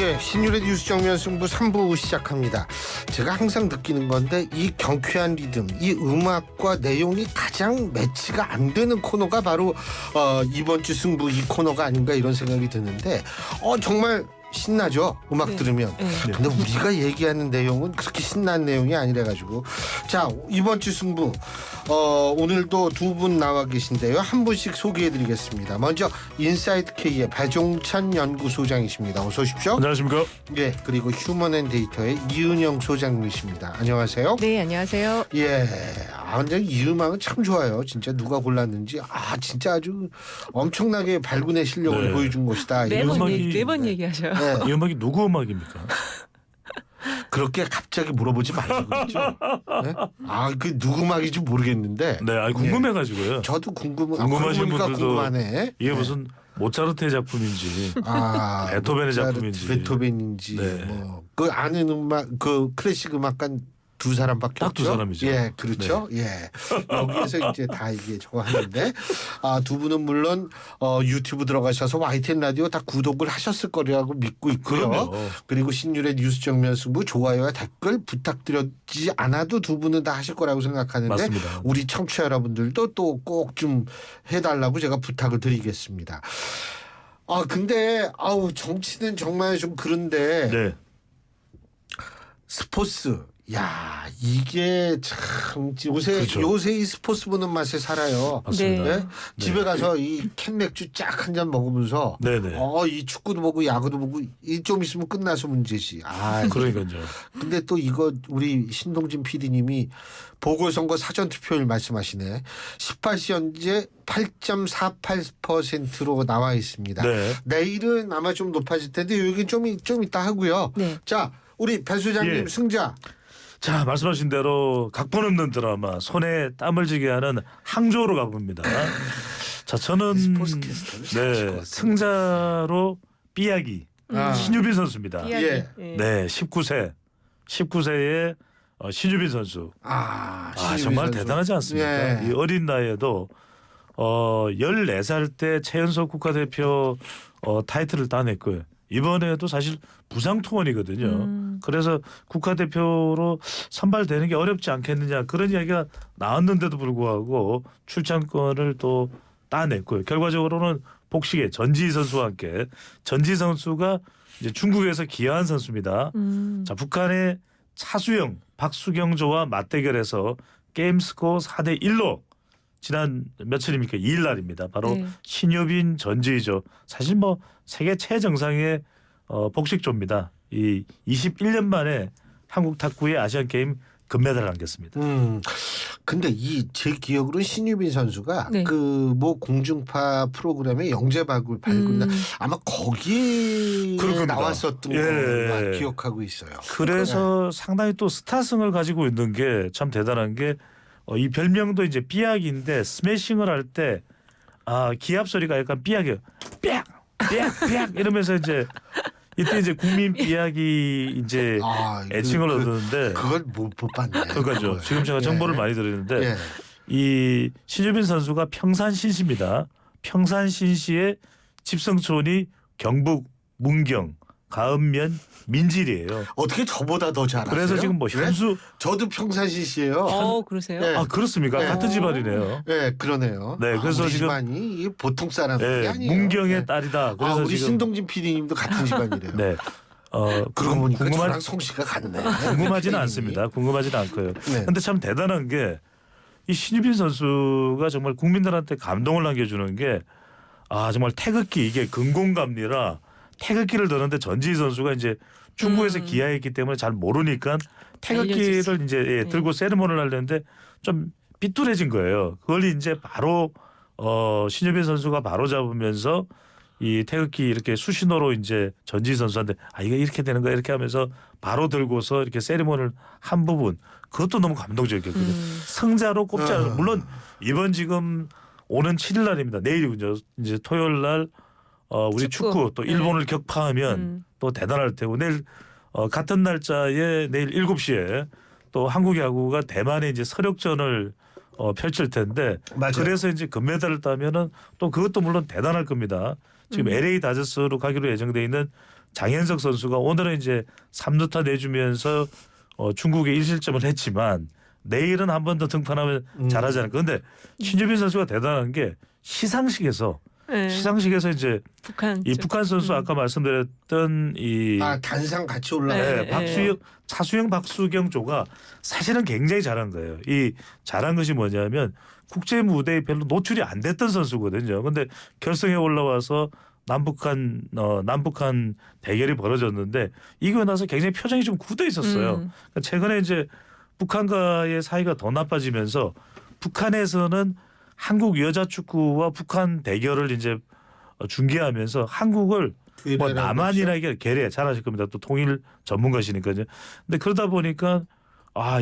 예, 신유의 뉴스 정면 승부 3부 시작합니다. 제가 항상 느끼는 건데 이 경쾌한 리듬, 이 음악과 내용이 가장 매치가 안 되는 코너가 바로 이번 주 승부 이 코너가 아닌가 이런 생각이 드는데 정말 신나죠? 음악 들으면. 근데 우리가 얘기하는 내용은 그렇게 신난 내용이 아니라가지고. 자, 이번 주 승부 오늘도 두 분 나와 계신데요. 한 분씩 소개해드리겠습니다. 먼저 인사이트 K의 배종찬 연구소장이십니다. 어서 오십시오. 안녕하십니까? 예, 그리고 휴먼앤데이터의 이은영 소장님이십니다. 안녕하세요. 네, 안녕하세요. 예, 근데 이 음악은 참 좋아요. 진짜 누가 골랐는지 진짜 아주 엄청나게 발군의 실력을 보여준 것이다. 매번 얘기하셔요. 네. 이 음악이 누구 음악입니까? 그렇게 갑자기 물어보지 마시고 그렇죠? 네? 그 누구 음악인지 모르겠는데. 네, 궁금해가지고요. 저도 궁금하신 분들도 궁금하네. 이게 무슨 모차르트의 작품인지, 베토벤의 작품인지, 베토벤인지, 그 아는 음악, 그 클래식 음악관 두 사람밖에 딱 없죠. 두 사람이죠. 예, 그렇죠. 네. 예, 여기에서 이제 다 이게 저거 하는데 두 분은 물론 유튜브 들어가셔서 YTN 라디오 다 구독을 하셨을 거라고 믿고 있고요. 그럼요. 그리고 신율의 뉴스 정면 승부 좋아요와 댓글 부탁드리지 않아도 두 분은 다 하실 거라고 생각하는데 맞습니다. 우리 청취자 여러분들도 또 꼭 좀 해달라고 제가 부탁을 드리겠습니다. 근데 정치는 정말 좀 그런데 네. 스포츠. 야, 이게 참 그렇죠. 요새 이 스포츠 보는 맛에 살아요. 맞습니다. 네? 집에 가서 이 캔 맥주 쫙 한 잔 먹으면서 이 축구도 보고 야구도 보고 이 좀 있으면 끝나서 문제지. 그러니까요. 근데 또 이거 우리 신동진 PD님이 보궐선거 사전투표율 말씀하시네. 18시 현재 8.48%로 나와 있습니다. 네. 내일은 아마 좀 높아질 텐데 여기 좀 이따 하고요. 네. 자, 우리 배 소장님 승자. 자, 말씀하신 대로 각본 없는 드라마 손에 땀을 쥐게 하는 항저우로 가봅니다. 자, 저는 승자로 삐약이 신유빈 선수입니다. 예. 네, 19세의 신유빈 선수. 정말 선수. 대단하지 않습니까? 예. 이 어린 나이에도 14살 때 최연소 국가대표 타이틀을 따냈고요. 이번에도 사실 부상 투혼이거든요. 그래서 국가대표로 선발되는 게 어렵지 않겠느냐 그런 이야기가 나왔는데도 불구하고 출전권을 또 따냈고요. 결과적으로는 복식의 전지희 선수와 함께 전지희 선수가 이제 중국에서 기여한 선수입니다. 자, 북한의 차수영, 박수경조와 맞대결해서 게임 스코어 4대1로 지난 며칠입니까? 2일 날입니다. 바로 신유빈 전지희죠. 사실 세계 최정상의 복식조입니다. 이 21년 만에 한국 탁구의 아시안 게임 금메달을 안겼습니다. 근데 제 기억으로는 신유빈 선수가 그 공중파 프로그램에 영재박을 발굴 아마 거기에 나왔었던 걸 기억하고 있어요. 그래서 상당히 또 스타성을 가지고 있는 게 참 대단한 게 이 별명도 이제 삐약인데 스매싱을 할 때 기합 소리가 약간 삐약이에요. 삐약 삐약 이러면서 이제 이때 국민 삐약이 이제 애칭을 얻었는데 그걸 못 봤네. 그러니까요. 지금 제가 정보를 많이 들었는데 이 신유빈 선수가 평산신시입니다. 평산신시의 집성촌이 경북 문경, 가읍면, 민질이에요. 어떻게 저보다 더 잘 아세요? 그래서 지금 현수 저도 평산시시예요. 그러세요? 네. 그렇습니까? 같은 집안이네요. 네, 그러네요. 네, 그래서 우리 지금 집안이 보통 사람이 아니에요. 문경의 딸이다. 그래서 우리 지금 신동진 PD님도 같은 집안이래요. 네. 그러고 보니까 저랑 성씨가 같네. 궁금하지는 않습니다. 궁금하지는 않고요. 그런데 참 대단한 게 이 신유빈 선수가 정말 국민들한테 감동을 남겨주는 게 정말 태극기 이게 근공감리라 태극기를 드는데 전지희 선수가 이제 중국에서 기아했기 때문에 잘 모르니까 태극기를 이제 들고 세리머니를 하려는데 좀 삐뚤어진 거예요. 그걸 이제 바로 신유빈 선수가 바로 잡으면서 이 태극기 이렇게 수신호로 이제 전지희 선수한테 이거 이렇게 되는 거야 이렇게 하면서 바로 들고서 이렇게 세리머니를 한 부분 그것도 너무 감동적이었거든요. 승자로 꼽지 않아요. 물론 이번 지금 오는 7일 날입니다. 내일이군요. 이제 토요일 날 우리 축구 또 일본을 격파하면 또 대단할 테고 내일 같은 날짜에 내일 7시에 또 한국 야구가 대만에 이제 서력전을 펼칠 텐데 맞아요. 그래서 이제 금메달을 따면은 또 그것도 물론 대단할 겁니다. 지금 LA 다저스로 가기로 예정돼 있는 장현석 선수가 오늘은 이제 3루타 내주면서 중국에 1실점을 했지만 내일은 한 번 더 등판하면 잘하지 않을까. 근데 신유빈 선수가 대단한 게 시상식에서 이제 북한 선수 아까 말씀드렸던 단상 같이 올라가요. 차수영 박수경 조가 사실은 굉장히 잘한 거예요. 이 잘한 것이 뭐냐면 국제 무대에 별로 노출이 안 됐던 선수거든요. 근데 결승에 올라와서 남북한 대결이 벌어졌는데 이거 나서 굉장히 표정이 좀 굳어 있었어요. 그러니까 최근에 이제 북한과의 사이가 더 나빠지면서 북한에서는 한국 여자 축구와 북한 대결을 이제 중계하면서 한국을 뭐 남한이나 이게 계례 잘하실 겁니다. 또 통일 전문가시니까요. 근데 그러다 보니까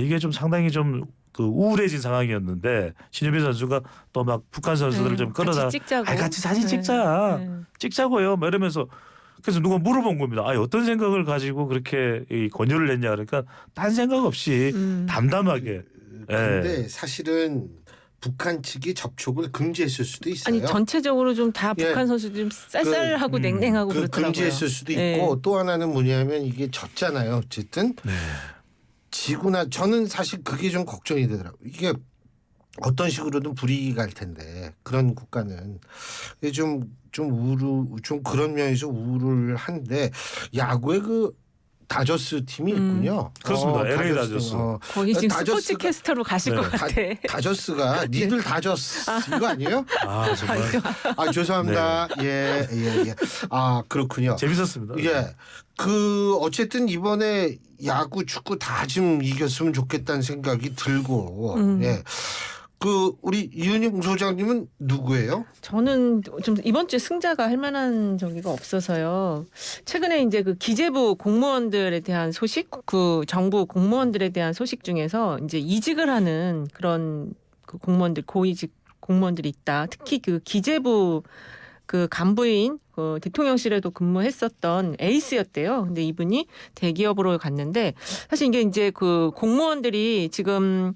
이게 좀 상당히 좀 우울해진 상황이었는데 신유빈 선수가 또 막 북한 선수들을 좀 끌어다 같이 사진 찍자고요. 막 이러면서 그래서 누가 물어본 겁니다. 어떤 생각을 가지고 그렇게 이 권유를 했냐 그러니까 딴 생각 없이 담담하게. 근데 사실은 북한 측이 접촉을 금지했을 수도 있어요. 아니 전체적으로 좀 다 북한 선수들이 좀 쌀쌀하고 냉랭하고 그렇더라고요. 금지했을 수도 있고 또 하나는 뭐냐면 이게 졌잖아요. 어쨌든 지구나 저는 사실 그게 좀 걱정이 되더라고요. 이게 어떤 식으로든 불이익이 갈 텐데 그런 국가는 좀 그런 면에서 우울을 한데 야구에 그 다저스 팀이 있군요. 그렇습니다. LA 다저스. 거의 지금 스포츠 캐스터로 가실 것 같아. 다저스가 니들 다저스 이거 아니에요? 정말. 죄송합니다. 예. 그렇군요. 재밌었습니다. 예. 어쨌든 이번에 야구, 축구 다 좀 이겼으면 좋겠다는 생각이 들고 예. 우리 이은영 소장님은 누구예요? 저는 좀 이번 주에 승자가 할 만한 저기가 없어서요. 최근에 이제 그 기재부 공무원들에 대한 소식, 그 정부 공무원들에 대한 소식 중에서 이제 이직을 하는 그런 그 공무원들, 고위직 공무원들이 있다. 특히 그 기재부 그 간부인 그 대통령실에도 근무했었던 에이스였대요. 근데 이분이 대기업으로 갔는데 사실 이게 이제 그 공무원들이 지금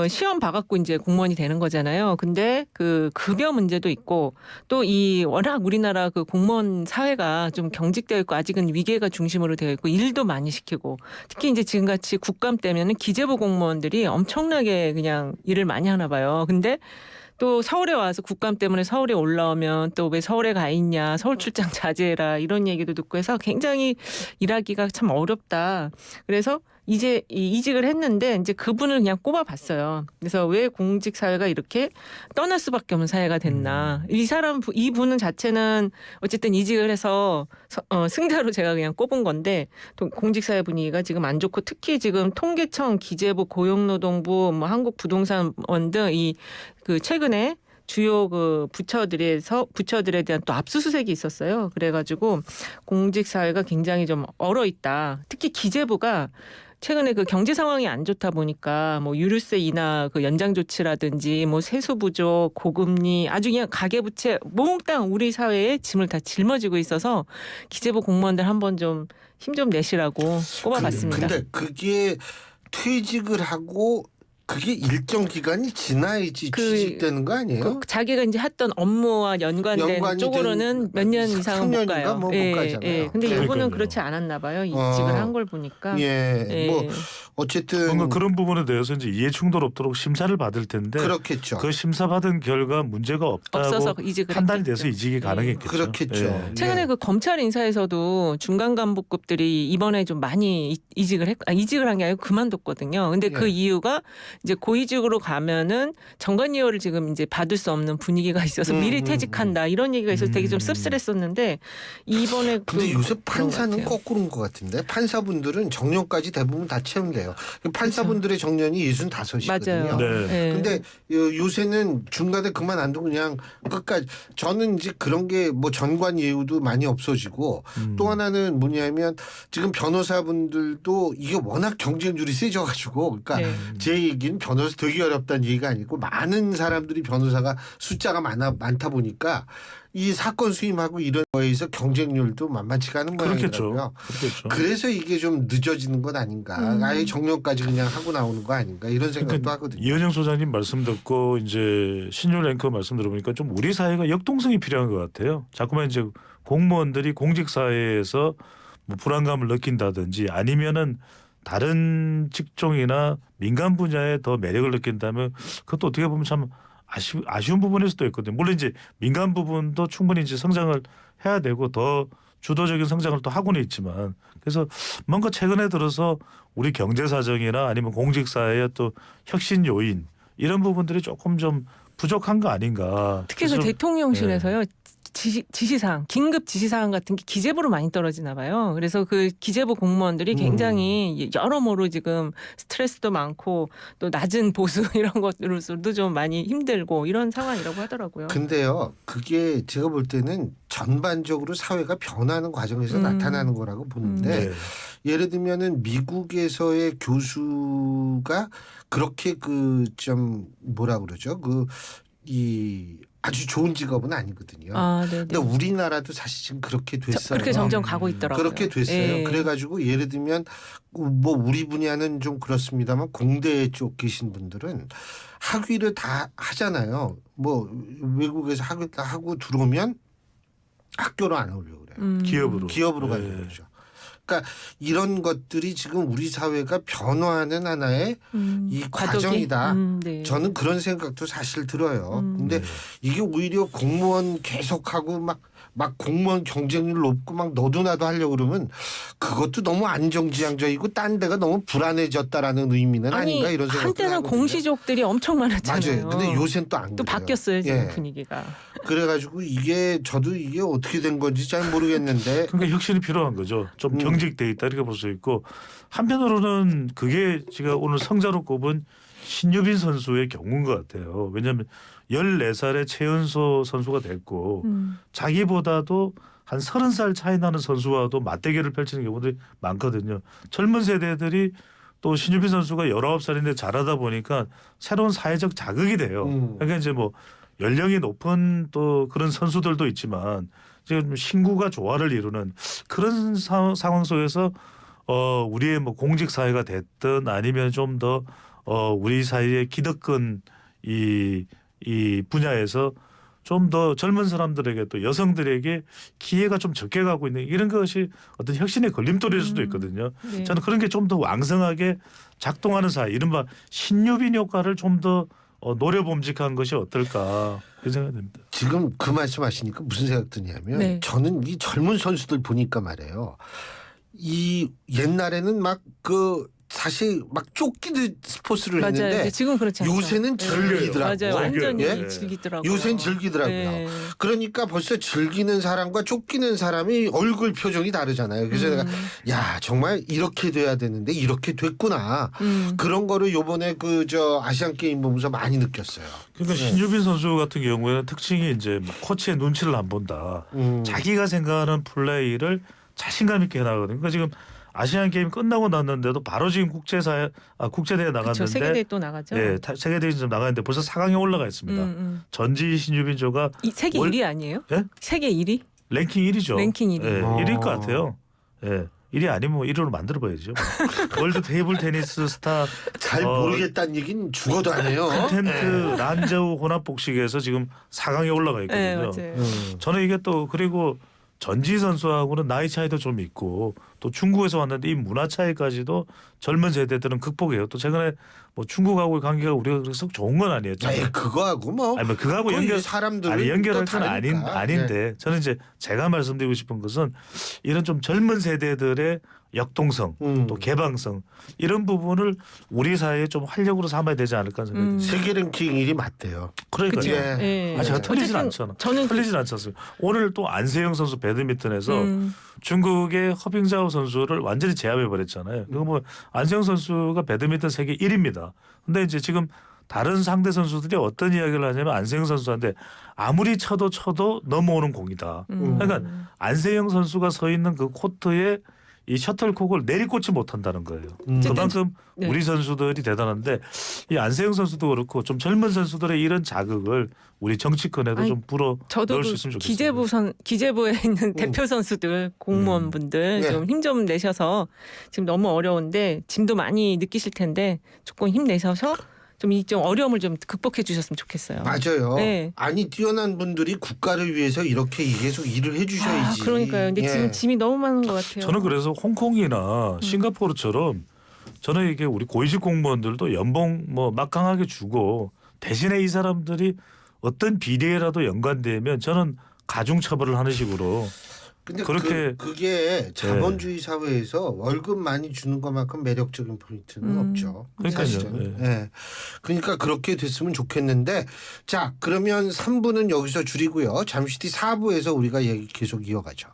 시험 봐갖고 이제 공무원이 되는 거잖아요. 근데 그 급여 문제도 있고 또 이 워낙 우리나라 그 공무원 사회가 좀 경직되어 있고 아직은 위계가 중심으로 되어 있고 일도 많이 시키고 특히 이제 지금같이 국감 때면은 기재부 공무원들이 엄청나게 그냥 일을 많이 하나 봐요. 근데 또 서울에 와서 국감 때문에 서울에 올라오면 또 왜 서울에 가 있냐, 서울 출장 자제해라 이런 얘기도 듣고 해서 굉장히 일하기가 참 어렵다. 그래서 이제 이직을 했는데 이제 그분을 그냥 꼽아봤어요. 그래서 왜 공직 사회가 이렇게 떠날 수밖에 없는 사회가 됐나? 이분은 자체는 어쨌든 이직을 해서 승자로 제가 그냥 꼽은 건데 또 공직 사회 분위기가 지금 안 좋고 특히 지금 통계청, 기재부, 고용노동부, 뭐 한국부동산원 등 그 최근에 주요 그 부처들에 대한 또 압수수색이 있었어요. 그래가지고 공직 사회가 굉장히 좀 얼어 있다. 특히 기재부가 최근에 그 경제 상황이 안 좋다 보니까 뭐 유류세 인하 그 연장 조치라든지 뭐 세수 부족, 고금리 아주 그냥 가계부채 몽땅 우리 사회에 짐을 다 짊어지고 있어서 기재부 공무원들 한번 좀 힘 좀 내시라고 꼽아봤습니다. 근데 그게 퇴직을 하고 그게 일정 기간이 지나야지 취직되는 거 아니에요? 자기가 이제 했던 업무와 연관된 쪽으로는 몇 년 이상은 못 가요. 못 가잖아요. 근데 이분은 그렇지 않았나 봐요. 이직을 한 걸 보니까. 뭐 어쨌든 뭔가 그런 부분에 대해서 이제 이해 충돌 없도록 심사를 받을 텐데 그렇겠죠. 그 심사 받은 결과 문제가 없다고 판단이 돼서 이직이 가능했겠죠. 그렇겠죠. 최근에 그 검찰 인사에서도 중간 간부급들이 이번에 좀 많이 이직을 한 게 아니고 그만뒀거든요. 근데 그 이유가 이제 고위직으로 가면은 정관이호를 지금 이제 받을 수 없는 분위기가 있어서 미리 퇴직한다 이런 얘기가 있어서 되게 좀 씁쓸했었는데 이번에 근데 요새 판사는 거꾸로인 것 같은데 판사분들은 정년까지 대부분 다 채운대요. 판사분들의 정년이 65이거든요. 맞아요. 근데 요새는 중간에 그만 안 두고 그냥 끝까지 저는 이제 그런 게 뭐 전관 예우도 많이 없어지고 또 하나는 뭐냐면 지금 변호사분들도 이게 워낙 경쟁률이 세져가지고 그러니까 제 얘기는 변호사 되게 어렵다는 얘기가 아니고 많은 사람들이 변호사가 숫자가 많다 보니까 이 사건 수임하고 이런 거에서 경쟁률도 만만치가 않은 모양이더라고요. 그렇겠죠. 그래서 이게 좀 늦어지는 것 아닌가. 아예 정년까지 그냥 하고 나오는 거 아닌가 이런 생각도 하거든요. 이은영 소장님 말씀 듣고 이제 신율 앵커 말씀 들어보니까 좀 우리 사회가 역동성이 필요한 것 같아요. 자꾸만 이제 공무원들이 공직 사회에서 뭐 불안감을 느낀다든지 아니면은 다른 직종이나 민간 분야에 더 매력을 느낀다면 그것도 어떻게 보면 참 아쉬운 부분일 수도 있거든요. 물론 이제 민간 부분도 충분히 이제 성장을 해야 되고 더 주도적인 성장을 또 하고는 있지만 그래서 뭔가 최근에 들어서 우리 경제 사정이나 아니면 공직 사회의 또 혁신 요인 이런 부분들이 조금 좀 부족한 거 아닌가. 특히 그 그래서 대통령실에서요. 지시사항, 긴급 지시사항 같은 게 기재부로 많이 떨어지나 봐요. 그래서 그 기재부 공무원들이 굉장히 여러모로 지금 스트레스도 많고 또 낮은 보수 이런 것으로서도 좀 많이 힘들고 이런 상황이라고 하더라고요. 근데요, 그게 제가 볼 때는 전반적으로 사회가 변하는 과정에서 나타나는 거라고 보는데 네. 예를 들면은 미국에서의 교수가 그렇게 그 좀 뭐라 그러죠? 이 아주 좋은 직업은 아니거든요. 아, 네, 근데 우리나라도 사실 지금 그렇게 됐어요. 그렇게 점점 가고 있더라고요. 그렇게 됐어요. 예. 그래가지고 예를 들면 뭐 우리 분야는 좀 그렇습니다만 공대 쪽 계신 분들은 학위를 다 하잖아요. 뭐 외국에서 학위 다 하고 들어오면 학교로 안 오려고 그래요. 기업으로 네. 가려고 그러죠. 그러니까 이런 것들이 지금 우리 사회가 변화하는 하나의 이 과정이다. 네. 저는 그런 생각도 사실 들어요. 근데 네. 이게 오히려 공무원 계속하고 막 공무원 경쟁률 높고 막 너도나도 하려고 그러면 그것도 너무 안정지향적이고 딴 데가 너무 불안해졌다라는 의미는 아닌가 이런 생각도 한때는 하거든요. 공시족들이 엄청 많았잖아요. 맞아요. 근데 요새는 또 안 그래요. 또 바뀌었어요 지금 예. 분위기가. 그래가지고 저도 이게 어떻게 된 건지 잘 모르겠는데 그러니까 혁신이 필요한 거죠. 좀 경직돼 있다 이렇게 볼 수 있고 한편으로는 그게 제가 오늘 성자로 꼽은 신유빈 선수의 경우인 것 같아요. 왜냐하면 14살에 최연소 선수가 됐고 자기보다도 한 30살 차이 나는 선수와도 맞대결을 펼치는 경우들이 많거든요. 젊은 세대들이 또 신유빈 선수가 19살인데 잘하다 보니까 새로운 사회적 자극이 돼요. 그러니까 이제 뭐 연령이 높은 또 그런 선수들도 있지만 지금 신구가 조화를 이루는 그런 상황 속에서 우리의 뭐 공직 사회가 됐든 아니면 좀 더 우리 사회의 기득권 이 분야에서 좀 더 젊은 사람들에게 또 여성들에게 기회가 좀 적게 가고 있는 이런 것이 어떤 혁신의 걸림돌일 수도 있거든요. 네. 저는 그런 게 좀 더 왕성하게 작동하는 사회 이른바 신유빈 효과를 좀 더 노려봄직한 것이 어떨까 그런 생각이 듭니다. 지금 그 말씀하시니까 무슨 생각 드냐면 네. 저는 이 젊은 선수들 보니까 말이에요. 이 옛날에는 사실 막 쫓기듯 스포츠를 맞아요. 했는데 지금 그렇지 않죠. 요새는 즐기더라고요. 맞아요. 완전히 예. 즐기더라고요. 요새는 즐기더라고요. 네. 그러니까 벌써 즐기는 사람과 쫓기는 사람이 얼굴 표정이 다르잖아요. 그래서 내가 야 정말 이렇게 돼야 되는데 이렇게 됐구나. 그런 거를 요번에 아시안 게임 보면서 많이 느꼈어요. 그러니까 신유빈 선수 같은 경우에는 특징이 이제 뭐 코치의 눈치를 안 본다. 자기가 생각하는 플레이를 자신감 있게 해나가거든요. 그러니까 지금 아시안 게임 끝나고 났는데도 바로 지금 국제대회 나갔는데 그렇죠. 세계대회 또 나가죠. 예, 세계대회 좀 나갔는데 벌써 4강에 올라가 있습니다. 전지 신유빈 조가 세계 1위 아니에요? 예? 세계 1위? 랭킹 1위죠. 랭킹 1위. 예, 1위일 것 같아요. 예. 1위 아니면 1위로 만들어 봐야죠. 월드 테이블 테니스 스타 잘 모르겠다는 얘기는 죽어도 안 해요. 컨텐트 란저우 혼합복식에서 지금 4강에 올라가 네, 있거든요. 맞아요. 저는 이게 또 그리고 전지 선수하고는 나이 차이도 좀 있고 또 중국에서 왔는데 이 문화 차이까지도 젊은 세대들은 극복해요. 또 최근에 뭐 중국하고의 관계가 우리가 그래서 좋은 건 아니었죠. 에이, 그거하고 뭐 아니 뭐 그거하고 연결 사람들은 연결할 또 건 다르니까. 아닌데 저는 이제 제가 말씀드리고 싶은 것은 이런 좀 젊은 세대들의 역동성 또 개방성 이런 부분을 우리 사회에 좀 활력으로 삼아야 되지 않을까 생각이 듭니다. 세계 랭킹 1위 맞대요. 그러니까 그쵸. 예. 예. 제가 틀리진 어쨌든 않잖아. 저는 틀리진 않잖아요. 오늘 또 안세영 선수 배드민턴에서 중국의 허빙자오 선수를 완전히 제압해 버렸잖아요. 그거 뭐 안세영 선수가 배드민턴 세계 1위입니다. 근데 이제 지금 다른 상대 선수들이 어떤 이야기를 하냐면 안세영 선수한테 아무리 쳐도 넘어오는 공이다. 그러니까 안세영 선수가 서 있는 그 코트에 이 셔틀콕을 내리꽂지 못한다는 거예요. 그만큼 네. 우리 선수들이 대단한데 이 안세영 선수도 그렇고 좀 젊은 선수들의 이런 자극을 우리 정치권에도 좀 불어 저도 넣을 수 그 있으면 좋겠어요. 기재부에 있는 대표 선수들 공무원분들 네. 좀 힘 좀 내셔서 지금 너무 어려운데 짐도 많이 느끼실 텐데 조금 힘내셔서 좀 어려움을 좀 극복해 주셨으면 좋겠어요. 맞아요. 네. 아니 뛰어난 분들이 국가를 위해서 이렇게 계속 일을 해주셔야지. 그러니까요. 근데 예. 지금 짐이 너무 많은 것 같아요. 저는 그래서 홍콩이나 싱가포르처럼 저는 이게 우리 고위직 공무원들도 연봉 뭐 막강하게 주고 대신에 이 사람들이 어떤 비리에라도 연관되면 저는 가중 처벌을 하는 식으로 근데 그렇게 그게 자본주의 사회에서 월급 많이 주는 것만큼 매력적인 포인트는 없죠. 그러니까요. 사실은. 예. 그러니까 그렇게 됐으면 좋겠는데 자 그러면 3부는 여기서 줄이고요. 잠시 뒤 4부에서 우리가 얘기 계속 이어가죠.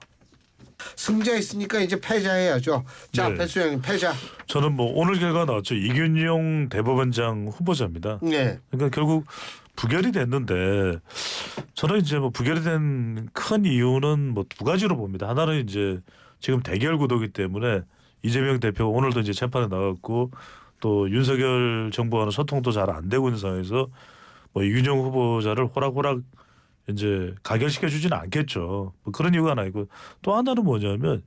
승자했으니까 이제 패자해야죠. 자 네. 배수영님 패자. 저는 뭐 오늘 결과 나왔죠. 이균용 대법원장 후보자입니다. 네. 그러니까 결국 부결이 됐는데 저는 이제 뭐 부결이 된 큰 이유는 뭐 두 가지로 봅니다. 하나는 이제 지금 대결 구도기 때문에 이재명 대표가 오늘도 이제 재판에 나갔고 또 윤석열 정부와는 소통도 잘 안 되고 있는 상황에서 뭐 이균용 후보자를 호락호락 이제 가결시켜 주지는 않겠죠. 뭐 그런 이유가 하나 있고 또 하나는 뭐냐면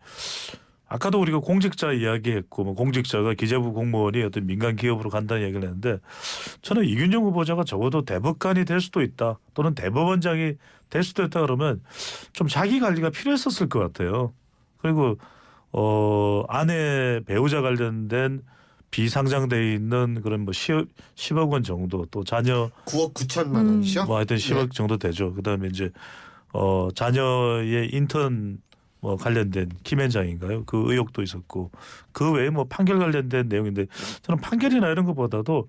아까도 우리가 공직자 이야기했고 뭐 공직자가 기재부 공무원이 어떤 민간 기업으로 간다는 얘기를 했는데 저는 이균용 후보자가 적어도 대법관이 될 수도 있다 또는 대법원장이 될 수도 있다 그러면 좀 자기 관리가 필요했었을 것 같아요. 그리고 아내 배우자 관련된 비상장돼 있는 그런 뭐 10억 원 정도 또 자녀 9억 9천만 원이죠. 뭐 하여튼 10억 네. 정도 되죠. 그다음에 이제 자녀의 인턴 뭐 관련된 김현장인가요? 그 의혹도 있었고 그 외에 뭐 판결 관련된 내용인데 저는 판결이나 이런 것보다도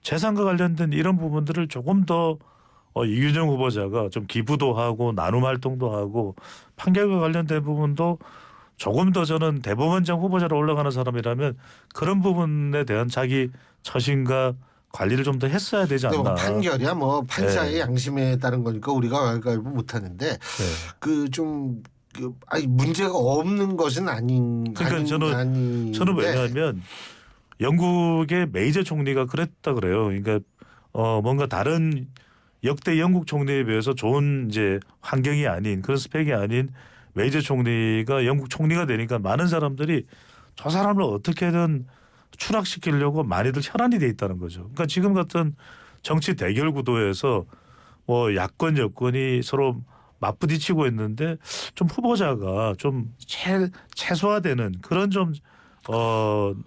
재산과 관련된 이런 부분들을 조금 더 이균용 후보자가 좀 기부도 하고 나눔 활동도 하고 판결과 관련된 부분도 조금 더 저는 대법원장 후보자로 올라가는 사람이라면 그런 부분에 대한 자기 처신과 관리를 좀 더 했어야 되지 않나. 뭐 판결이야 뭐 판사의 네. 양심에 따른 거니까 우리가 왈가왈부 못하는데 네. 아니 문제가 없는 것은 아닌. 그러니까 저는 왜냐하면 영국의 메이저 총리가 그랬다 그래요. 그러니까 뭔가 다른 역대 영국 총리에 비해서 좋은 이제 환경이 아닌 그런 스펙이 아닌 메이저 총리가 영국 총리가 되니까 많은 사람들이 저 사람을 어떻게든 추락시키려고 많이들 혈안이 돼 있다는 거죠. 그러니까 지금 같은 정치 대결 구도에서 뭐 야권 여권이 서로 맞부딪히고 있는데 좀 후보자가 좀 최소화되는 그런 좀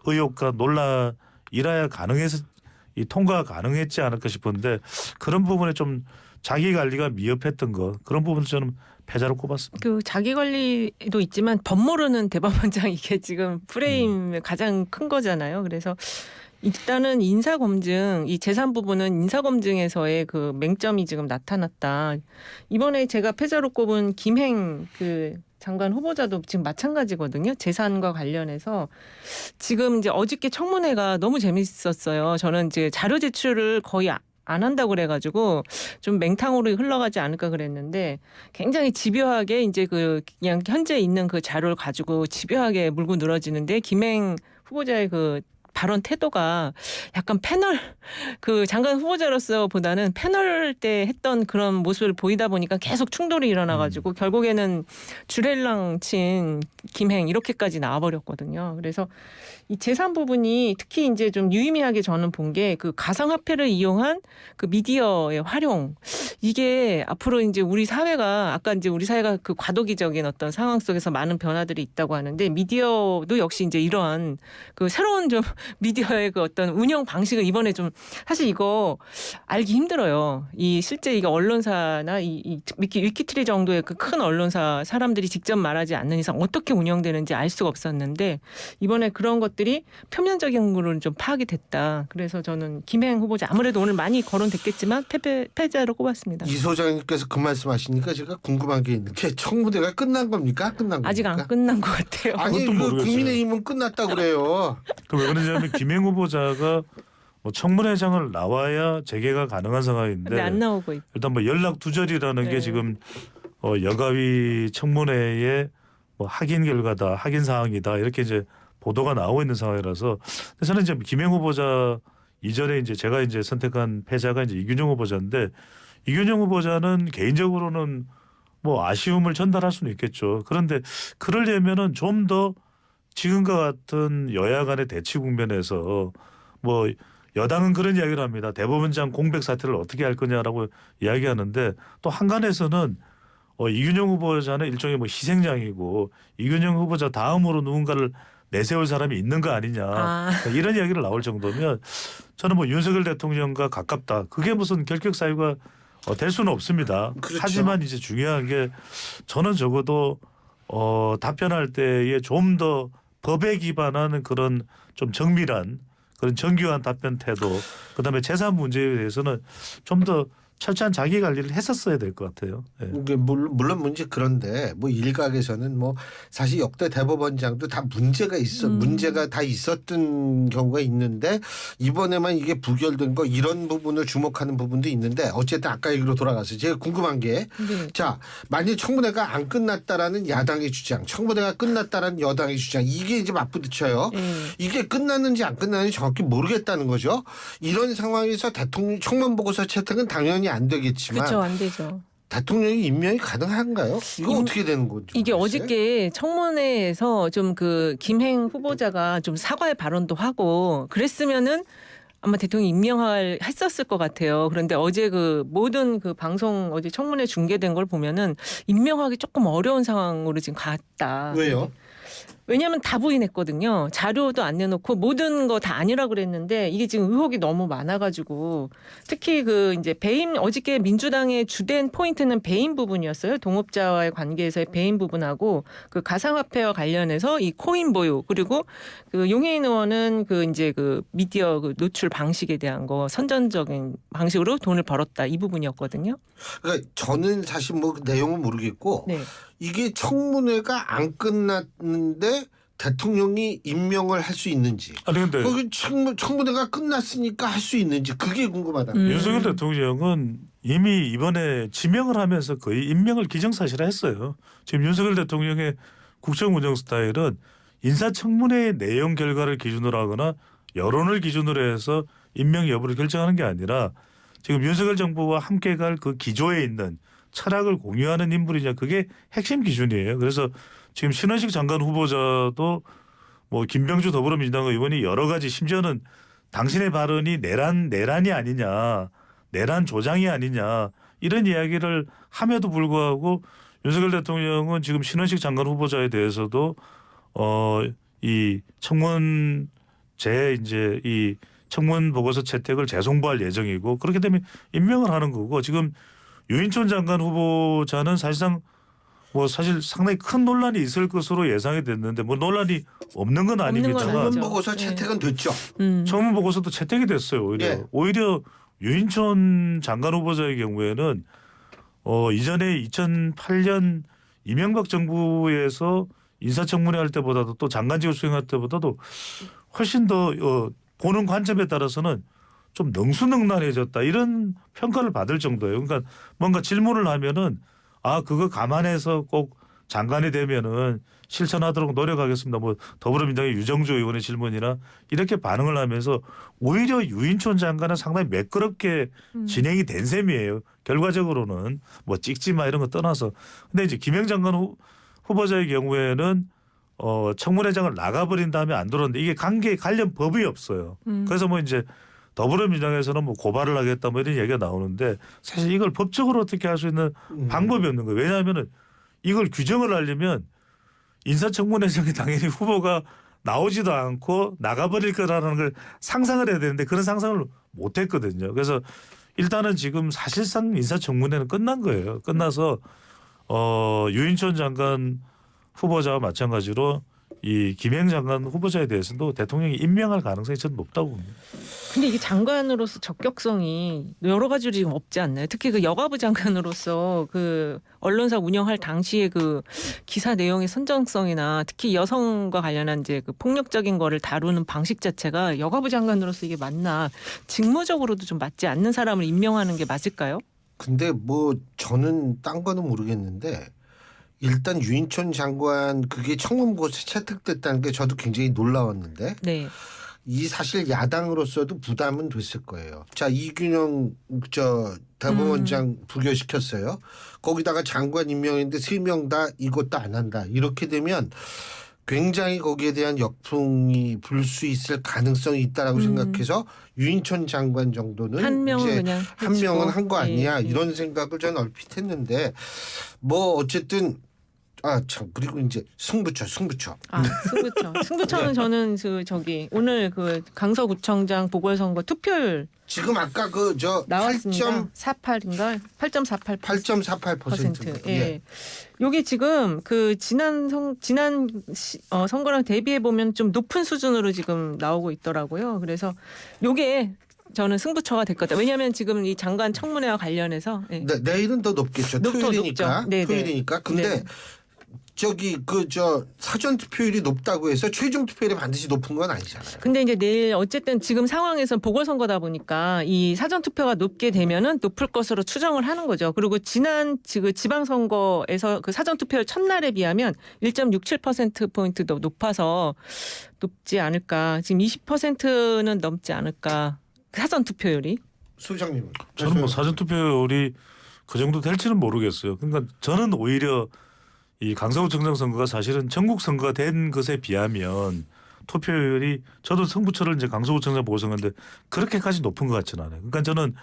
의혹과 논란이라야 가능해서 이 통과가 가능했지 않을까 싶은데 그런 부분에 좀 자기 관리가 미흡했던 것 그런 부분을 저는 패자로 꼽았습니다. 그 자기 관리도 있지만 법 모르는 대법원장 이게 지금 프레임 가장 큰 거잖아요. 그래서 일단은 인사검증 이 재산 부분은 인사검증에서의 그 맹점이 지금 나타났다. 이번에 제가 패자로 꼽은 김행 그 장관 후보자도 지금 마찬가지거든요. 재산과 관련해서 지금 이제 어저께 청문회가 너무 재밌었어요. 저는 이제 자료 제출을 거의 안 한다고 그래가지고 좀 맹탕으로 흘러가지 않을까 그랬는데 굉장히 집요하게 이제 그냥 현재 있는 그 자료를 가지고 집요하게 물고 늘어지는데 김행 후보자의 그 발언 태도가 약간 패널 그 장관 후보자로서 보다는 패널 때 했던 그런 모습을 보이다 보니까 계속 충돌이 일어나가지고 결국에는 주렐랑 친 김행 이렇게까지 나와버렸거든요. 그래서 이 재산 부분이 특히 이제 좀 유의미하게 저는 본 게 그 가상화폐를 이용한 그 미디어의 활용 이게 앞으로 이제 우리 사회가 아까 이제 우리 사회가 그 과도기적인 어떤 상황 속에서 많은 변화들이 있다고 하는데 미디어도 역시 이제 이러한 그 새로운 좀 미디어의 그 어떤 운영 방식을 이번에 좀 사실 이거 알기 힘들어요. 이 실제 이게 언론사나 이 위키트리 정도의 그 큰 언론사 사람들이 직접 말하지 않는 이상 어떻게 운영되는지 알 수가 없었는데 이번에 그런 것들이 표면적인 거로는 좀 파악이 됐다. 그래서 저는 김행 후보자 아무래도 오늘 많이 거론됐겠지만 패자로 꼽았습니다. 이 소장님께서 그 말씀하시니까 제가 궁금한 게 있는 게 청문회가 끝난 겁니까? 끝난 겁니까? 아직 안 끝난 것 같아요. 아니 그것도 모르겠어요. 국민의힘은 끝났다 그래요. 왜 그러냐면 김행 후보자가 뭐 청문회장을 나와야 재개가 가능한 상황인데 근데 안 나오고 있고. 일단 뭐 연락 두절이라는 네. 게 지금 여가위 청문회의 뭐 확인 결과다, 확인 사항이다 이렇게 이제 보도가 나오고 있는 상황이라서 근데 저는 이제 김행 후보자 이전에 이제 제가 이제 선택한 패자가 이제 이균용 후보자인데 이균용 후보자는 개인적으로는 뭐 아쉬움을 전달할 수는 있겠죠. 그런데 그러려면은 좀 더 지금과 같은 여야 간의 대치 국면에서 뭐 여당은 그런 이야기를 합니다. 대법원장 공백 사태를 어떻게 할 거냐라고 이야기하는데 또 한간에서는 이균영 후보자는 일종의 뭐 희생양이고 이균영 후보자 다음으로 누군가를 내세울 사람이 있는 거 아니냐 이런 이야기를 나올 정도면 저는 뭐 윤석열 대통령과 가깝다. 그게 무슨 결격 사유가 될 수는 없습니다. 그렇죠. 하지만 이제 중요한 게 저는 적어도 답변할 때에 좀 더 법에 기반한 그런 좀 정밀한 그런 정교한 답변 태도 그다음에 재산 문제에 대해서는 좀 더 철저한 자기 관리를 했었어야 될 것 같아요. 예. 이게 물론 문제 그런데 뭐 일각에서는 뭐 사실 역대 대법원장도 다 문제가 다 있었던 경우가 있는데 이번에만 이게 부결된 거 이런 부분을 주목하는 부분도 있는데 어쨌든 아까 얘기로 돌아가서 제가 궁금한 게 자 만약 청문회가 안 끝났다라는 야당의 주장, 청문회가 끝났다라는 여당의 주장 이게 이제 맞부딪혀요. 이게 끝났는지 안 끝났는지 정확히 모르겠다는 거죠. 이런 상황에서 대통령 청문 보고서 채택은 당연히 안 되겠지만 그렇죠, 안 되죠. 대통령이 임명이 가능한가요? 이거 어떻게 되는 건지 이게 모르겠어요. 어저께 청문회에서 좀 그 김행 후보자가 좀 사과의 발언도 하고 그랬으면은 아마 대통령이 임명했었을 것 같아요. 그런데 어제 그 모든 그 방송 어제 청문회 중계된 걸 보면은 임명하기 조금 어려운 상황으로 지금 갔다. 왜요? 왜냐하면 다 부인했거든요. 자료도 안 내놓고 모든 거 다 아니라 그랬는데 이게 지금 의혹이 너무 많아가지고 특히 그 이제 배임 어저께 민주당의 주된 포인트는 배임 부분이었어요. 동업자와의 관계에서의 배임 부분하고 그 가상화폐와 관련해서 이 코인 보유 그리고 그 용해인 의원은 그 이제 그 미디어 그 노출 방식에 대한 거 선전적인 방식으로 돈을 벌었다 이 부분이었거든요. 그러니까 저는 사실 뭐 내용은 모르겠고 네. 이게 청문회가 안 끝났는데 대통령이 임명을 할 수 있는지 아니 근데 거기 청문회가 끝났으니까 할 수 있는지 그게 궁금하다. 윤석열 대통령은 이미 이번에 지명을 하면서 거의 임명을 기정사실화했어요. 지금 윤석열 대통령의 국정 운영 스타일은 인사청문회의 내용 결과를 기준으로 하거나 여론을 기준으로 해서 임명 여부를 결정하는 게 아니라 지금 윤석열 정부와 함께 갈 그 기조에 있는 철학을 공유하는 인물이냐 그게 핵심 기준이에요. 그래서 지금 신원식 장관 후보자도 뭐 김병주 더불어민주당 의원이 여러 가지 심지어는 당신의 발언이 내란이 아니냐 내란 조장이 아니냐 이런 이야기를 함에도 불구하고 윤석열 대통령은 지금 신원식 장관 후보자에 대해서도 이 청문 이 청문 보고서 채택을 재송부할 예정이고 그렇게 되면 임명을 하는 거고 지금 유인촌 장관 후보자는 사실상 뭐 사실 상당히 큰 논란이 있을 것으로 예상이 됐는데 뭐 논란이 없는 건 아닙니다만 아니죠. 청문 보고서 채택은 됐죠. 청문 보고서도 채택이 됐어요. 오히려 유인촌 장관 후보자의 경우에는 이전에 2008년 이명박 정부에서 인사청문회 할 때보다도 또 장관직을 수행할 때보다도 훨씬 더 보는 관점에 따라서는 좀 능수능란해졌다 이런 평가를 받을 정도예요. 그러니까 뭔가 질문을 하면은 그거 감안해서 꼭 장관이 되면은 실천하도록 노력하겠습니다. 뭐 더불어민주당의 유정주 의원의 질문이나 이렇게 반응을 하면서 오히려 유인촌 장관은 상당히 매끄럽게 진행이 된 셈이에요. 결과적으로는 뭐 찍지마 이런 거 떠나서. 근데 이제 김영 장관 후보자의 경우에는 청문회장을 나가버린 다음에 안 들어오는데 이게 관련 법이 없어요. 그래서 뭐 이제 더불어민주당에서는 뭐 고발을 하겠다 뭐 이런 얘기가 나오는데 사실 이걸 법적으로 어떻게 할 수 있는 방법이 없는 거예요. 왜냐하면은 이걸 규정을 하려면 인사청문회장에 당연히 후보가 나오지도 않고 나가버릴 거라는 걸 상상을 해야 되는데 그런 상상을 못 했거든요. 그래서 일단은 지금 사실상 인사청문회는 끝난 거예요. 끝나서 유인촌 장관 후보자와 마찬가지로 이 김행 장관 후보자에 대해서도 대통령이 임명할 가능성이 저는 높다고 봅니다. 근데 이게 장관으로서 적격성이 여러 가지로 지금 없지 않나요? 특히 그 여가부 장관으로서 그 언론사 운영할 당시의 그 기사 내용의 선정성이나 특히 여성과 관련한 이제 그 폭력적인 거를 다루는 방식 자체가 여가부 장관으로서 이게 맞나? 직무적으로도 좀 맞지 않는 사람을 임명하는 게 맞을까요? 근데 뭐 저는 딴 거는 모르겠는데 일단 유인촌 장관 그게 청문 보고서 채택됐다는 게 저도 굉장히 놀라웠는데 네. 이 사실 야당으로서도 부담은 됐을 거예요. 자 이균영 대법원장 부결시켰어요. 거기다가 장관 임명인데 3명 다 이것도 안 한다. 이렇게 되면 굉장히 거기에 대한 역풍이 불 수 있을 가능성이 있다라고 생각해서 유인천 장관 정도는 한 명은 이제 그냥 한 명은 한 거 아니냐 예, 예. 이런 생각을 저는 얼핏 했는데 뭐 어쨌든 참 그리고 이제 승부처. 승부처는 저는 오늘 그 강서구청장 보궐선거 투표율 지금 아까 나왔습니다. 48인가? 8.48%. 8.48%. 예. 요게 지금 그 지난 선거랑 대비해 보면 좀 높은 수준으로 지금 나오고 있더라고요. 그래서 요게 저는 승부처가 될 것 같아요. 왜냐하면 지금 이 장관 청문회와 관련해서 네, 내일은 더 높겠죠. 토요일이니까. 높죠. 토요일이니까. 근데 네네. 사전 투표율이 높다고 해서 최종 투표율이 반드시 높은 건 아니잖아요. 근데 이제 내일 어쨌든 지금 상황에서는 보궐선거다 보니까 이 사전 투표가 높게 되면은 높을 것으로 추정을 하는 거죠. 그리고 지난 지방선거에서 그 사전 투표율 첫날에 비하면 1.67% 더 높아서 높지 않을까. 지금 20%는 넘지 않을까. 사전 투표율이. 소장님은? 저는 뭐 사전 투표율이 그 정도 될지는 모르겠어요. 그러니까 저는 오히려 이 강서구청장 선거가 사실은 전국 선거가 된 것에 비하면 투표율이 저도 승부처를 이제 강서구청장 보궐선거인데 그렇게까지 높은 것 같지는 않아요. 그러니까 저는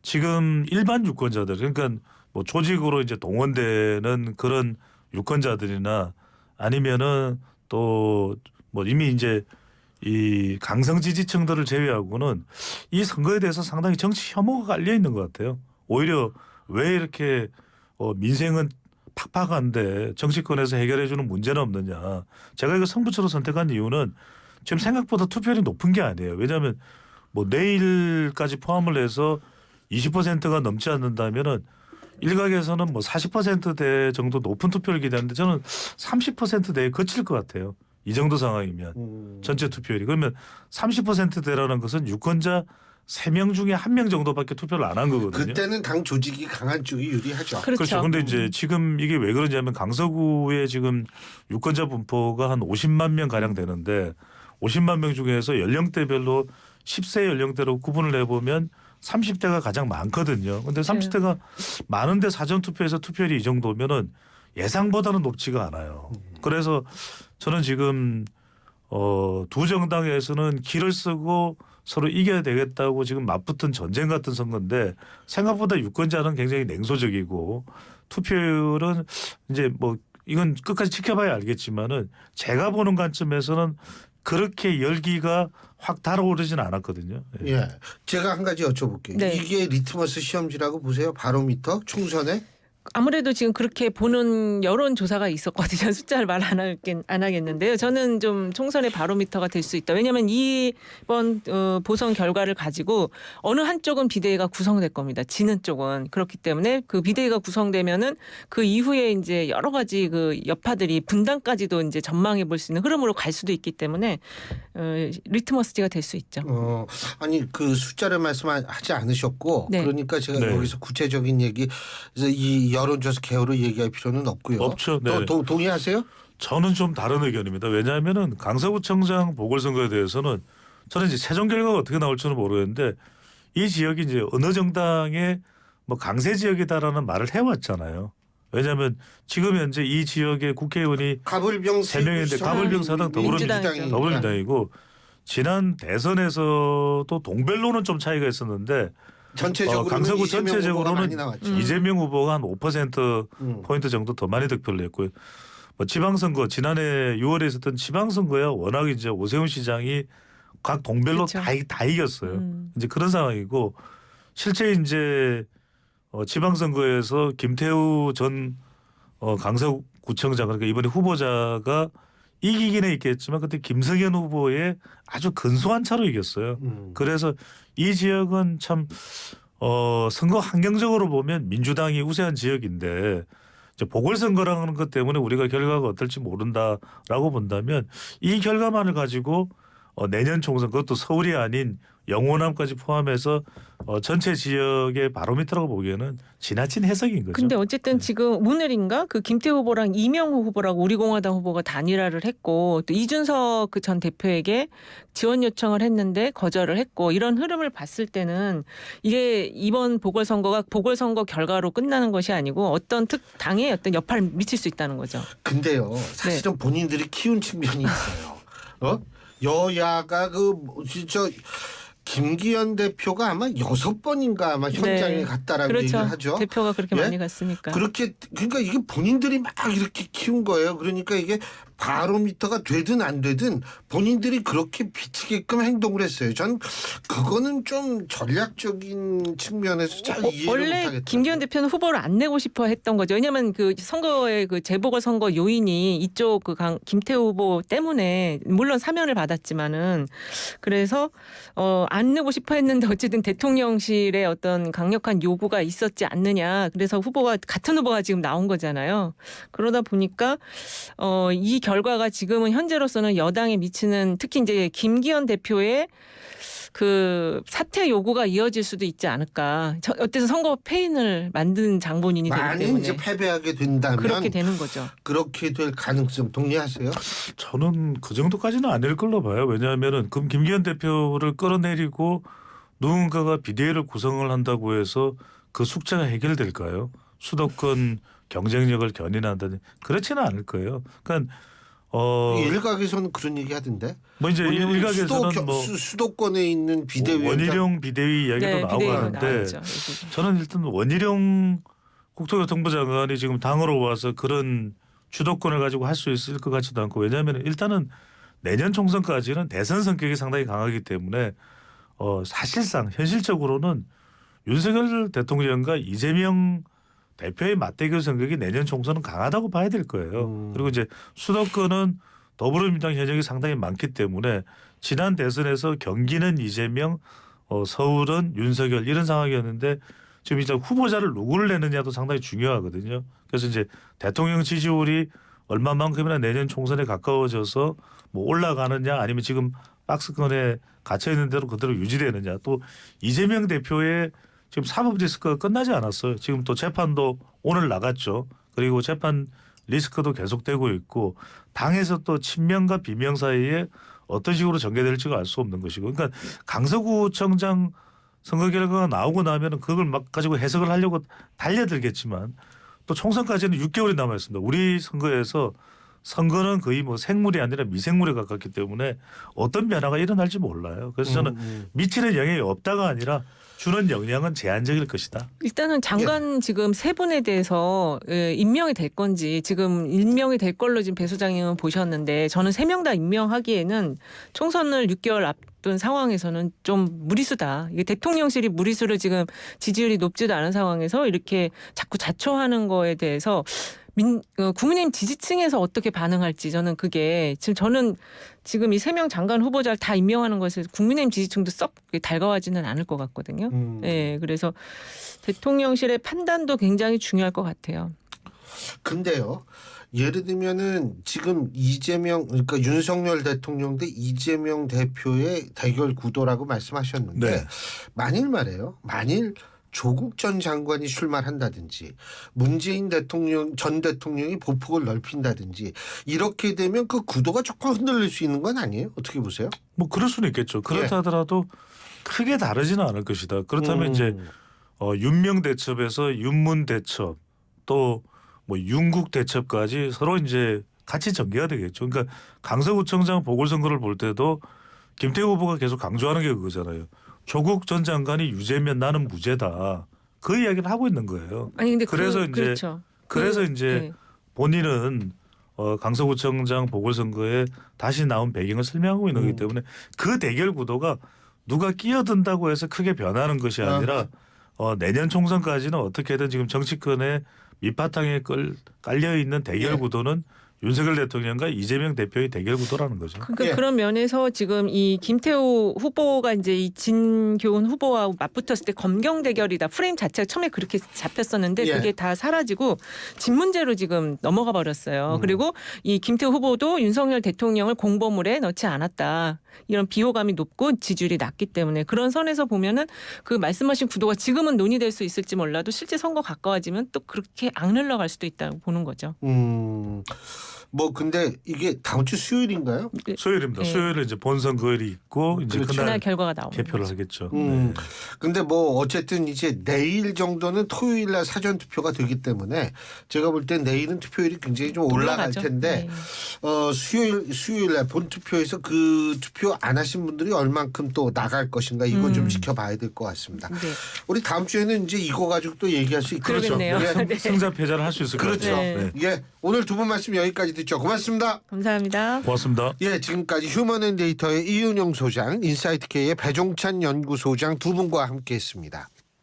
지금 일반 유권자들 그러니까 뭐 조직으로 이제 동원되는 그런 유권자들이나 아니면은 또 뭐 이미 이제 이 강성 지지층들을 제외하고는 이 선거에 대해서 상당히 정치 혐오가 깔려 있는 것 같아요. 오히려 왜 이렇게 민생은 팍팍한데 정치권에서 해결해주는 문제는 없느냐. 제가 이거 승부처로 선택한 이유는 지금 생각보다 투표율이 높은 게 아니에요. 왜냐하면 뭐 내일까지 포함을 해서 20%가 넘지 않는다면은 일각에서는 뭐 40%대 정도 높은 투표를 기대하는데 저는 30%대에 그칠 것 같아요. 이 정도 상황이면 전체 투표율이. 그러면 30%대라는 것은 유권자 3명 중에 1명 정도밖에 투표를 안 한 거거든요. 그때는 당 조직이 강한 쪽이 유리하죠. 그렇죠. 그런데 이제 지금 이게 왜 그러냐면 강서구에 지금 유권자 분포가 한 50만 명 가량 되는데 50만 명 중에서 연령대별로 10세 연령대로 구분을 해보면 30대가 가장 많거든요. 그런데 30대가 많은데 사전 투표에서 투표율이 이 정도면은 예상보다는 높지가 않아요. 그래서 저는 지금 두 정당에서는 길을 쓰고 서로 이겨야 되겠다고 지금 맞붙은 전쟁 같은 선거인데 생각보다 유권자는 굉장히 냉소적이고 투표율은 이제 뭐 이건 끝까지 지켜봐야 알겠지만은 제가 보는 관점에서는 그렇게 열기가 확 달아오르진 않았거든요. 예. 예, 제가 한 가지 여쭤볼게요. 네. 이게 리트머스 시험지라고 보세요? 바로미터 총선에? 아무래도 지금 그렇게 보는 여론조사가 있었거든요. 숫자를 말 안 하겠는데요. 저는 좀 총선의 바로미터가 될 수 있다. 왜냐하면 이번 보선 결과를 가지고 어느 한쪽은 비대위가 구성될 겁니다. 지는 쪽은. 그렇기 때문에 그 비대위가 구성되면은 그 이후에 이제 여러 가지 그 여파들이 분당까지도 이제 전망해 볼 수 있는 흐름으로 갈 수도 있기 때문에 리트머스지가 될 수 있죠. 아니 그 숫자를 말씀하지 않으셨고 네. 그러니까 제가 네. 여기서 구체적인 얘기 이 여론조사 개요를 얘기할 필요는 없고요. 없죠. 네. 동의하세요? 저는 좀 다른 의견입니다. 왜냐하면은 강서구청장 보궐선거에 대해서는 저는 이제 최종 결과가 어떻게 나올지는 모르겠는데 이 지역이 이제 어느 정당의 뭐 강세 지역이다라는 말을 해왔잖아요. 왜냐하면 지금 현재 이 지역의 국회의원이 가불병 3명인데 가불병 사당 더불어민주당이고 지난 대선에서도 동별로는 좀 차이가 있었는데 전체적으로 강서구 전체적으로는 이재명 후보가 한 5% 포인트 정도 더 많이 득표를 했고요. 뭐 지방선거 지난해 6월에 있었던 지방선거야 워낙 이제 오세훈 시장이 각 동별로 그렇죠. 다 이겼어요. 이제 그런 상황이고 실제 이제 지방선거에서 김태우 전 강서구청장 그러니까 이번에 후보자가 이기기는 있겠지만 그때 김성현 후보의 아주 근소한 차로 이겼어요. 그래서 이 지역은 참 선거 환경적으로 보면 민주당이 우세한 지역인데 이제 보궐선거라는 것 때문에 우리가 결과가 어떨지 모른다라고 본다면 이 결과만을 가지고 내년 총선 그것도 서울이 아닌 영호남까지 포함해서 전체 지역의 바로미터라고 보기에는 지나친 해석인 거죠. 근데 어쨌든 지금 오늘인가 그 김태호 후보랑 이명호 후보라고 우리공화당 후보가 단일화를 했고 또 이준석 그 전 대표에게 지원 요청을 했는데 거절을 했고 이런 흐름을 봤을 때는 이게 이번 보궐선거가 보궐선거 결과로 끝나는 것이 아니고 어떤 당에 어떤 여파를 미칠 수 있다는 거죠. 근데요, 사실은 본인들이 키운 측면이 있어요. 여야가 진짜 김기현 대표가 아마 6번인가 아마 현장에 갔다라고 그렇죠. 얘기를 하죠. 대표가 그렇게 예? 많이 갔으니까. 그러니까 이게 본인들이 막 이렇게 키운 거예요. 그러니까 이게 바로미터가 되든 안 되든 본인들이 그렇게 비치게끔 행동을 했어요. 전 그거는 좀 전략적인 측면에서 잘 이해를 원래 못하겠다. 김기현 대표는 후보를 안 내고 싶어 했던 거죠. 왜냐하면 그 선거의 그 재보궐 선거 요인이 이쪽 그 김태호 후보 때문에 물론 사면을 받았지만은 그래서 안 내고 싶어 했는데 어쨌든 대통령실의 어떤 강력한 요구가 있었지 않느냐. 그래서 같은 후보가 지금 나온 거잖아요. 그러다 보니까 이 결과가 지금은 현재로서는 여당에 미치는 특히 이제 김기현 대표의 그 사퇴 요구가 이어질 수도 있지 않을까. 어때서 선거 패인을 만든 장본인이 되기 만약 때문에 이제 패배하게 된다면 그렇게 되는 거죠. 그렇게 될 가능성 동의하세요? 저는 그 정도까지는 아닐 걸로 봐요. 왜냐하면은 그럼 김기현 대표를 끌어내리고 누군가가 비대위를 구성을 한다고 해서 그 숙제가 해결될까요? 수도권 경쟁력을 견인한다니 그렇지는 않을 거예요. 그러니까 일각에서는 그런 얘기 하던데. 뭐 이제 일각에서는 뭐 수도권에 있는 비대위원장 원희룡 비대위 이야기도 나오고 하는데 저는 일단 원희룡 국토교통부 장관이 지금 당으로 와서 그런 주도권을 가지고 할 수 있을 것 같지도 않고 왜냐하면 일단은 내년 총선까지는 대선 성격이 상당히 강하기 때문에 사실상 현실적으로는 윤석열 대통령과 이재명 대표의 맞대결 성격이 내년 총선은 강하다고 봐야 될 거예요. 그리고 이제 수도권은 더불어민주당 현역이 상당히 많기 때문에 지난 대선에서 경기는 이재명, 서울은 윤석열 이런 상황이었는데 지금 이제 후보자를 누구를 내느냐도 상당히 중요하거든요. 그래서 이제 대통령 지지율이 얼마만큼이나 내년 총선에 가까워져서 뭐 올라가느냐 아니면 지금 박스권에 갇혀 있는 대로 그대로 유지되느냐 또 이재명 대표의 지금 사법 리스크가 끝나지 않았어요. 지금 또 재판도 오늘 나갔죠. 그리고 재판 리스크도 계속되고 있고 당에서 또 친명과 비명 사이에 어떤 식으로 전개될지가 알 수 없는 것이고 그러니까 강서구청장 선거 결과가 나오고 나면은 그걸 막 가지고 해석을 하려고 달려들겠지만 또 총선까지는 6개월이 남아 있습니다. 우리 선거에서 선거는 거의 뭐 생물이 아니라 미생물에 가깝기 때문에 어떤 변화가 일어날지 몰라요. 그래서 저는 미치는 영향이 없다가 아니라 주는 영향은 제한적일 것이다. 일단은 장관 지금 세 분에 대해서 임명이 될 건지 지금 임명이 될 걸로 지금 배 소장님은 보셨는데 저는 3명 다 임명하기에는 총선을 6개월 앞둔 상황에서는 좀 무리수다. 이게 대통령실이 무리수를 지금 지지율이 높지도 않은 상황에서 이렇게 자꾸 자초하는 거에 대해서 국민의힘 지지층에서 어떻게 반응할지 저는 그게 저는 지금 이 3명 장관 후보자를 다 임명하는 것에 국민의힘 지지층도 썩 달가워하지는 않을 것 같거든요. 네, 그래서 대통령실의 판단도 굉장히 중요할 것 같아요. 근데요. 예를 들면은 지금 이재명 그러니까 윤석열 대통령 대 이재명 대표의 대결 구도라고 말씀하셨는데 네. 만일 조국 전 장관이 출마한다든지 문재인 전 대통령이 보폭을 넓힌다든지 이렇게 되면 그 구도가 조금 흔들릴 수 있는 건 아니에요? 어떻게 보세요? 뭐 그럴 수는 있겠죠. 그렇다 하더라도 크게 다르지는 않을 것이다. 그렇다면 이제 윤명 대첩에서 윤문 대첩 또 뭐 윤국 대첩까지 서로 이제 같이 전개가 되겠죠. 그러니까 강서구청장 보궐선거를 볼 때도 김태호 후보가 계속 강조하는 게 그거잖아요. 조국 전 장관이 유죄면 나는 무죄다. 그 이야기를 하고 있는 거예요. 아니 근데 그래서 그렇죠. 이제 본인은 강서구청장 보궐선거에 다시 나온 배경을 설명하고 있는 거기 때문에 그 대결 구도가 누가 끼어든다고 해서 크게 변하는 것이 아니라 내년 총선까지는 어떻게든 지금 정치권의 밑바탕에 깔려 있는 대결 구도는 윤석열 대통령과 이재명 대표의 대결 구도라는 거죠. 그러니까 예. 그런 면에서 지금 이 김태우 후보가 이제 이 진교훈 후보와 맞붙었을 때 검경 대결이다. 프레임 자체가 처음에 그렇게 잡혔었는데 예. 그게 다 사라지고 진 문제로 지금 넘어가 버렸어요. 그리고 이 김태우 후보도 윤석열 대통령을 공보물에 넣지 않았다. 이런 비호감이 높고 지지율이 낮기 때문에 그런 선에서 보면은 그 말씀하신 구도가 지금은 논의될 수 있을지 몰라도 실제 선거 가까워지면 또 그렇게 악눌러 갈 수도 있다고 보는 거죠. 뭐 근데 이게 다음 주 수요일인가요? 수요일입니다. 네. 수요일에 이제 본선거일이 있고 이제 그렇죠. 그날 그날 결과가 나오는 개표를 거죠. 하겠죠. 근데 뭐 어쨌든 이제 내일 정도는 토요일 날 사전 투표가 되기 때문에 제가 볼 땐 내일은 투표율이 굉장히 좀 올라갈 올라가죠. 텐데 네. 수요일 날 본 투표에서 그 투표 안 하신 분들이 얼만큼 또 나갈 것인가 이건 좀 지켜봐야 될 것 같습니다. 네. 우리 다음 주에는 이제 이거 가지고 또 얘기할 수 있겠죠. 그러겠네요. 예. 네. 승자 패자를 할 수 있을 것 그렇죠. 같아요. 네. 예, 오늘 두 분 말씀 여기까지 듣죠. 고맙습니다. 감사합니다. 고맙습니다. 예, 지금까지 휴먼앤데이터의 이윤영 소장, 인사이트K의 배종찬 연구소장 두 분과 함께했습니다.